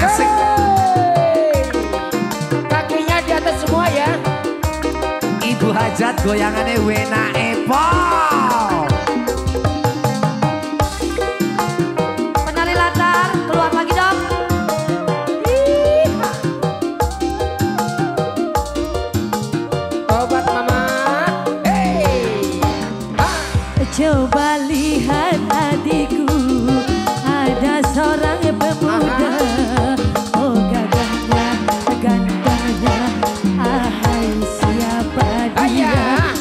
Asik. Kakinya di atas semua ya. Ibu hajat goyangannya wena epo. Penari latar, keluar lagi dong. Tobat mama. Coba lihat adikku, ada seorang pemuda. Oh gagahnya, gantengnya, ahai siapa dia?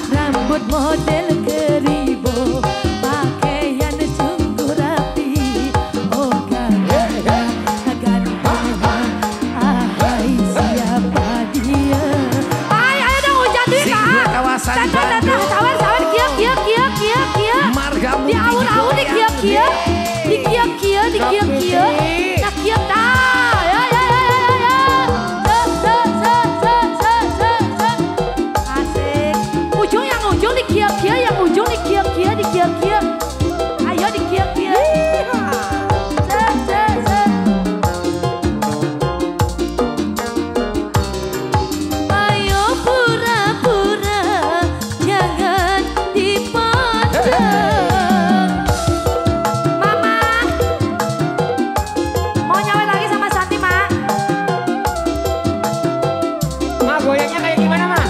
Rambut model keribo, pakaian sungguh rapi. Oh gagahnya, gantengnya, ahai siapa dia? Ayo dong hujan duit Singgung kawasan Bandung. Sawer, Marga di awur-awur di kieu-kieu, di kieu-kieu, di kieu-kieu, nah kieu tah, ya. Asik. Ujung yang ujung di kieu-kieu, yang ujung di kieu-kieu, di kieu-kieu. Ayo di kieu-kieu. Ayo pura-pura, jangan dipandang. Goyangnya kayak gimana mah?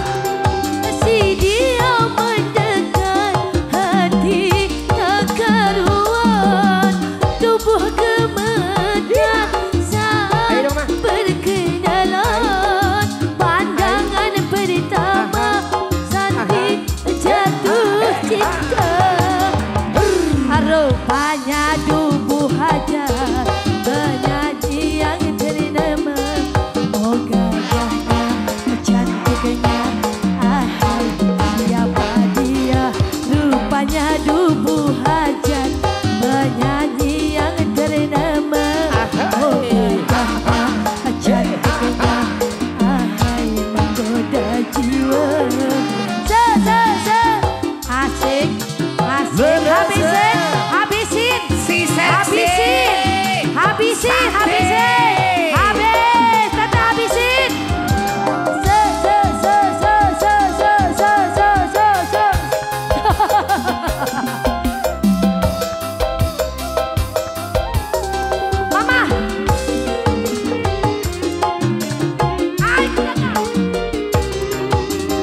Si dia mendekat, hati tak karuan, tubuh gemetar saat berkenalan. Pandangan pertama Santi jatuh cinta. Rupanya tubuh hajat penyanyi yang ternama. Oh gagahnya, cantiknya, ahai siapa dia? Rupanya tubuh hajat penyanyi yang ternama. Oh gagahnya, cantiknya, ahai menggoda jiwa. Asik, asik, habisin, Si seksi. habisin, habis, tata habisin. Mama,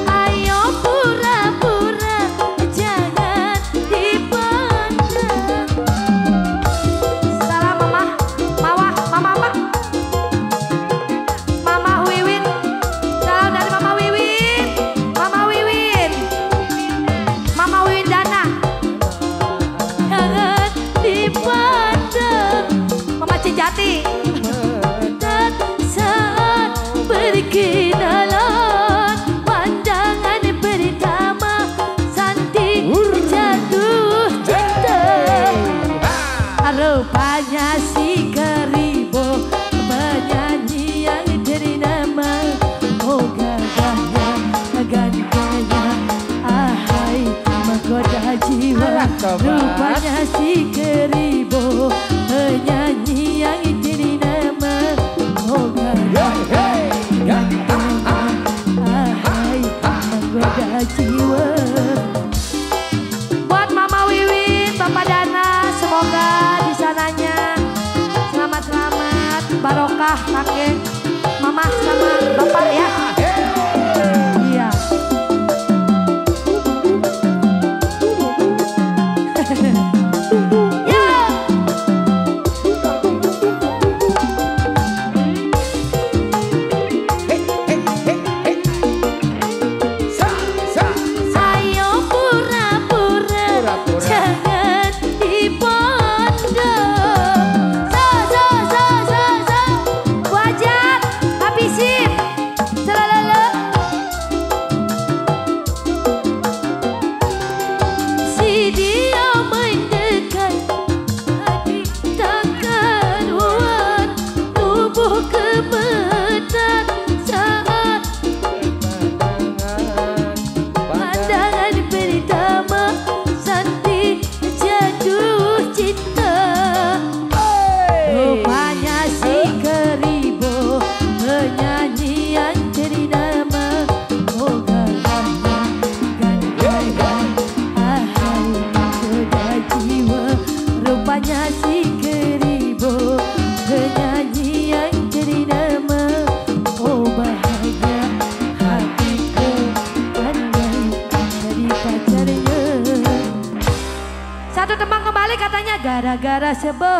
ayo pura-pura, jangan dipandang. Salam mama, mama Wiwin. Salam dari mama Wiwin, mama Wiwin Dana. Jangan dipandang, mama Cijati. Dan saat berkenalan, pandangan pertama Santi jatuh cinta. Rupanya si keribo, penyanyi yang ternama. Oh gagahnya, gantengnya, ahai menggoda jiwa. Rupanya si keribo, penyanyi yang ternama. Oh gagahnya, gantengnya, ahai menggoda jiwa. Buat Mama Wiwin, Bapak Dana, semoga di sananya selamat-selamat, barokah kakek, mama sama bapak ya. Iya. Ayo pura-pura, jangan dipandang. Wajah habisin. gara-gara sebut